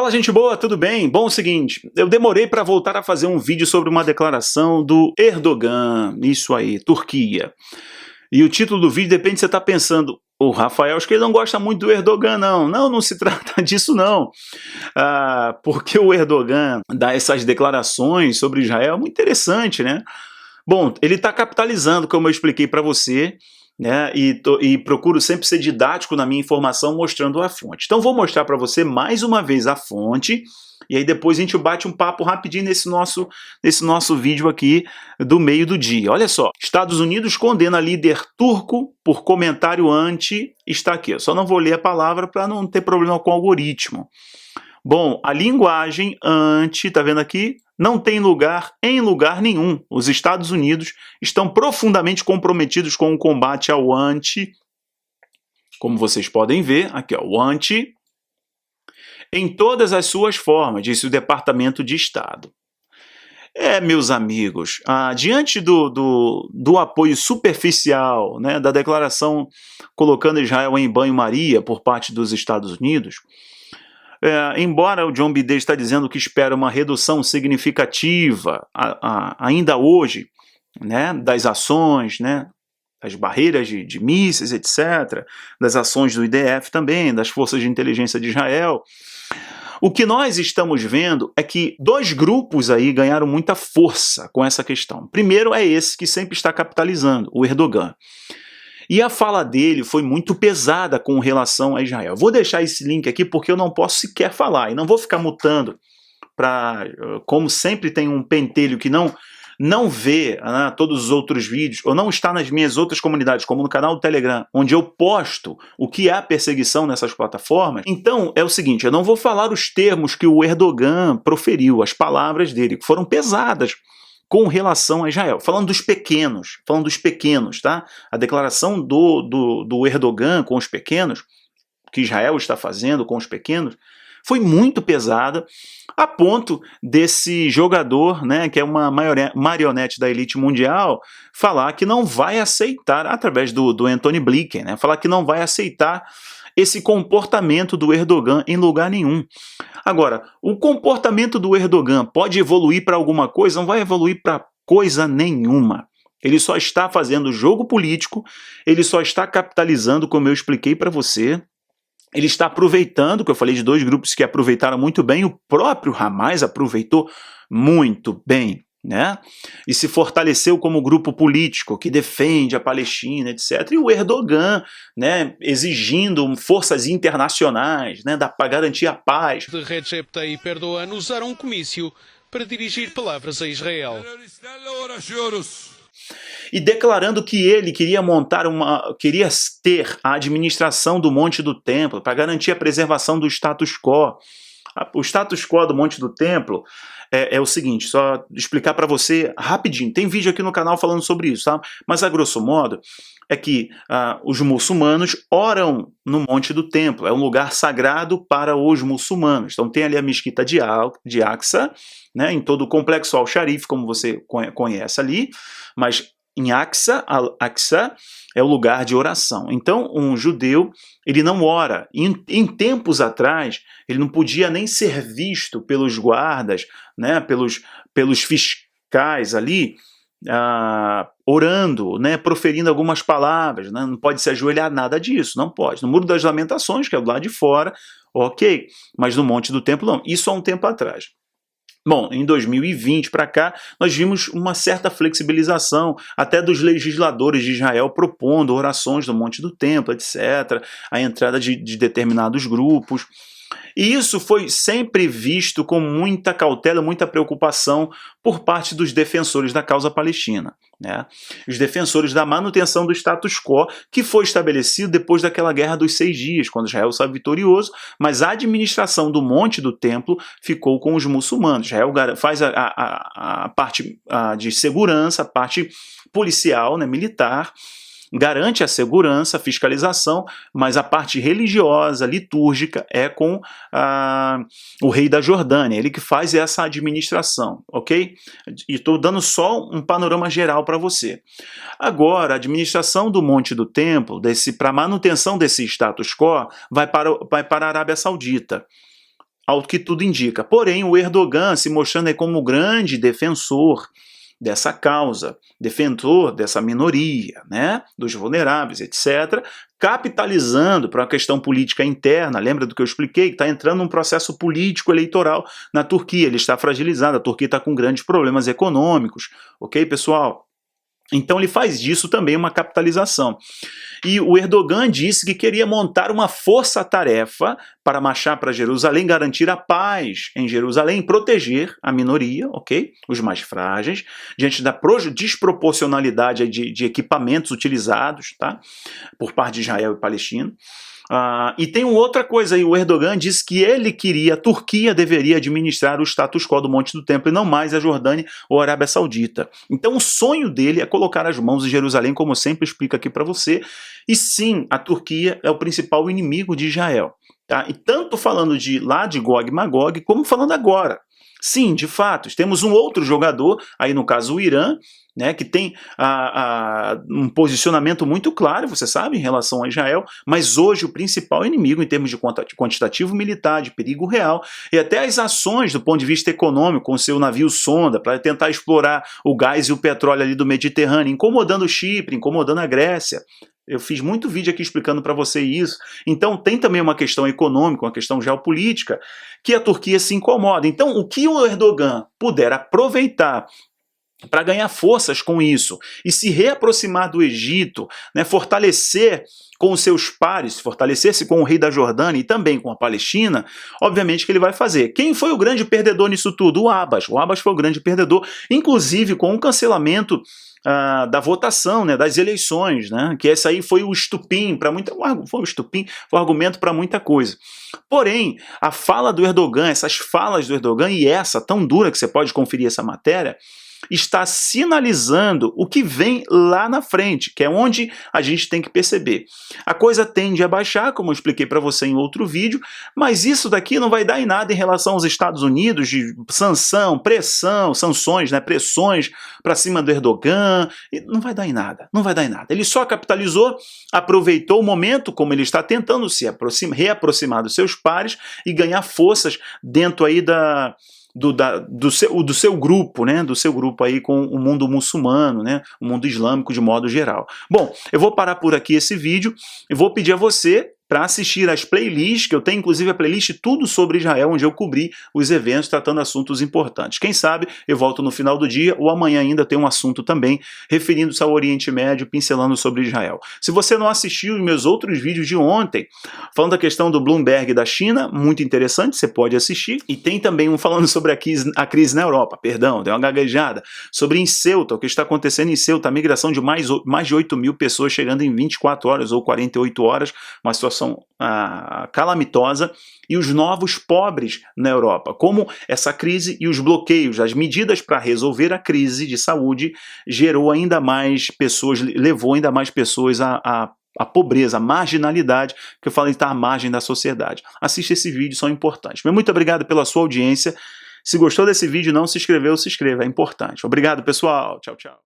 Fala, gente boa, tudo bem? Bom, é o seguinte, eu demorei para voltar a fazer um vídeo sobre uma declaração do Erdogan, isso aí, Turquia. E o título do vídeo, depende se você está pensando, o Rafael, acho que ele não gosta muito do Erdogan, não. Não se trata disso, não. Porque o Erdogan dá essas declarações sobre Israel, é muito interessante, né? Bom, ele está capitalizando, como eu expliquei para você, né, e procuro sempre ser didático na minha informação mostrando a fonte. Então vou mostrar para você mais uma vez a fonte, e aí depois a gente bate um papo rapidinho nesse nosso vídeo aqui do meio do dia. Olha só, Estados Unidos condena líder turco por comentário está aqui. Eu só não vou ler a palavra para não ter problema com o algoritmo. Bom, a linguagem tá vendo aqui? Não tem lugar em lugar nenhum. Os Estados Unidos estão profundamente comprometidos com o combate ao como vocês podem ver, aqui ó, o em todas as suas formas, disse o Departamento de Estado. Meus amigos, diante do apoio superficial, né, da declaração colocando Israel em banho-maria por parte dos Estados Unidos, embora o John Biden está dizendo que espera uma redução significativa ainda hoje, né, das ações, né, das barreiras de mísseis, etc., das ações do IDF também, das forças de inteligência de Israel, o que nós estamos vendo é que dois grupos aí ganharam muita força com essa questão. Primeiro é esse que sempre está capitalizando, o Erdogan. E a fala dele foi muito pesada com relação a Israel. Vou deixar esse link aqui porque eu não posso sequer falar, e não vou ficar mutando como sempre tem um pentelho que não vê todos os outros vídeos, ou não está nas minhas outras comunidades, como no canal do Telegram, onde eu posto o que é a perseguição nessas plataformas. Então, é o seguinte, eu não vou falar os termos que o Erdogan proferiu, as palavras dele, que foram pesadas com relação a Israel, falando dos pequenos, tá? A declaração do Erdogan com os pequenos, que Israel está fazendo com os pequenos, foi muito pesada, a ponto desse jogador, né, que é uma marionete da elite mundial, falar que não vai aceitar, através do Antony Blinken, né, falar que não vai aceitar esse comportamento do Erdogan em lugar nenhum. Agora, o comportamento do Erdogan pode evoluir para alguma coisa? Não vai evoluir para coisa nenhuma. Ele só está fazendo jogo político, ele só está capitalizando, como eu expliquei para você. Ele está aproveitando, que eu falei de dois grupos que aproveitaram muito bem, o próprio Hamas aproveitou muito bem, né? E se fortaleceu como grupo político que defende a Palestina, etc. E o Erdogan, né, exigindo forças internacionais, né, para garantir a paz. De Recep Tayyip Erdogan usaram um comício para dirigir palavras a Israel. E declarando que ele queria ter a administração do Monte do Templo para garantir a preservação do status quo. O status quo do Monte do Templo é o seguinte, só explicar para você rapidinho, tem vídeo aqui no canal falando sobre isso, tá? Mas a grosso modo é que os muçulmanos oram no Monte do Templo, é um lugar sagrado para os muçulmanos. Então tem ali a mesquita de Aqsa, né, em todo o complexo Al-Sharif, como você conhece ali, mas em Aqsa é o lugar de oração. Então, um judeu, ele não ora. Em tempos atrás, ele não podia nem ser visto pelos guardas, né, pelos fiscais ali, orando, né, proferindo algumas palavras, né, não pode se ajoelhar, nada disso, não pode. No Muro das Lamentações, que é do lado de fora, ok, mas no Monte do Templo não, isso há um tempo atrás. Bom, em 2020 para cá, nós vimos uma certa flexibilização, até dos legisladores de Israel propondo orações no Monte do Templo, etc., a entrada de determinados grupos. E isso foi sempre visto com muita cautela, muita preocupação por parte dos defensores da causa palestina, né? Os defensores da manutenção do status quo que foi estabelecido depois daquela Guerra dos 6 Dias, quando Israel saiu vitorioso, mas a administração do Monte do Templo ficou com os muçulmanos. Israel faz a parte de segurança, a parte policial, né, militar, garante a segurança, a fiscalização, mas a parte religiosa, litúrgica, é com o rei da Jordânia, ele que faz essa administração, ok? E estou dando só um panorama geral para você. Agora, a administração do Monte do Templo, para manutenção desse status quo, vai para a Arábia Saudita. ao que tudo indica. Porém, o Erdogan se mostrando aí como grande defensor dessa causa, defensor dessa minoria, né, dos vulneráveis, etc., capitalizando para uma questão política interna. Lembra do que eu expliquei? Que está entrando num processo político eleitoral na Turquia, ele está fragilizado, a Turquia está com grandes problemas econômicos, ok, pessoal? Então ele faz disso também uma capitalização. E o Erdogan disse que queria montar uma força-tarefa para marchar para Jerusalém, garantir a paz em Jerusalém, proteger a minoria, ok? Os mais frágeis, diante da desproporcionalidade de equipamentos utilizados, tá? Por parte de Israel e Palestina. E tem uma outra coisa aí, o Erdogan disse que ele queria, a Turquia deveria administrar o status quo do Monte do Templo e não mais a Jordânia ou a Arábia Saudita. Então o sonho dele é colocar as mãos em Jerusalém, como eu sempre explico aqui para você, e sim, a Turquia é o principal inimigo de Israel. Tá? E tanto falando de lá de Gog e Magog, como falando agora. Sim, de fato, temos um outro jogador, aí no caso o Irã, né, que tem um posicionamento muito claro, você sabe, em relação a Israel, mas hoje o principal inimigo em termos de quantitativo militar, de perigo real, e até as ações do ponto de vista econômico, com o seu navio sonda, para tentar explorar o gás e o petróleo ali do Mediterrâneo, incomodando o Chipre, incomodando a Grécia. Eu fiz muito vídeo aqui explicando para você isso. Então tem também uma questão econômica, uma questão geopolítica, que a Turquia se incomoda. Então o que o Erdogan puder aproveitar para ganhar forças com isso e se reaproximar do Egito, né, fortalecer com os seus pares, fortalecer-se com o rei da Jordânia e também com a Palestina, obviamente que ele vai fazer. Quem foi o grande perdedor nisso tudo? O Abbas. O Abbas foi o grande perdedor, inclusive com o cancelamento da votação, né, das eleições, né, que esse aí foi o estupim para muita, foi um estupim, foi um argumento para muita coisa. Porém, a fala do Erdogan, essas falas do Erdogan e essa tão dura que você pode conferir essa matéria, está sinalizando o que vem lá na frente, que é onde a gente tem que perceber. A coisa tende a baixar, como eu expliquei para você em outro vídeo, mas isso daqui não vai dar em nada em relação aos Estados Unidos, de sanção, pressão, sanções, né, pressões para cima do Erdogan, não vai dar em nada, não vai dar em nada. Ele só capitalizou, aproveitou o momento, como ele está tentando se reaproximar dos seus pares e ganhar forças dentro aí do seu grupo, né, do seu grupo aí com o mundo muçulmano, né, o mundo islâmico de modo geral. Bom, eu vou parar por aqui esse vídeo e vou pedir a você para assistir as playlists, que eu tenho inclusive a playlist Tudo sobre Israel, onde eu cobri os eventos tratando assuntos importantes. Quem sabe eu volto no final do dia ou amanhã ainda tem um assunto também referindo-se ao Oriente Médio, pincelando sobre Israel. Se você não assistiu os meus outros vídeos de ontem, falando da questão do Bloomberg da China, muito interessante, você pode assistir. E tem também um falando sobre a crise na Europa, perdão, deu uma gaguejada, sobre em Ceuta, o que está acontecendo em Ceuta, a migração de mais de 8 mil pessoas chegando em 24 horas ou 48 horas, uma situação calamitosa, e os novos pobres na Europa, como essa crise e os bloqueios, as medidas para resolver a crise de saúde gerou ainda mais pessoas, levou ainda mais pessoas a pobreza, a marginalidade, que eu falei está à margem da sociedade. Assista esse vídeo, são importantes. Muito obrigado pela sua audiência. Se gostou desse vídeo e não se inscreveu, se inscreva, é importante. Obrigado, pessoal. Tchau, tchau.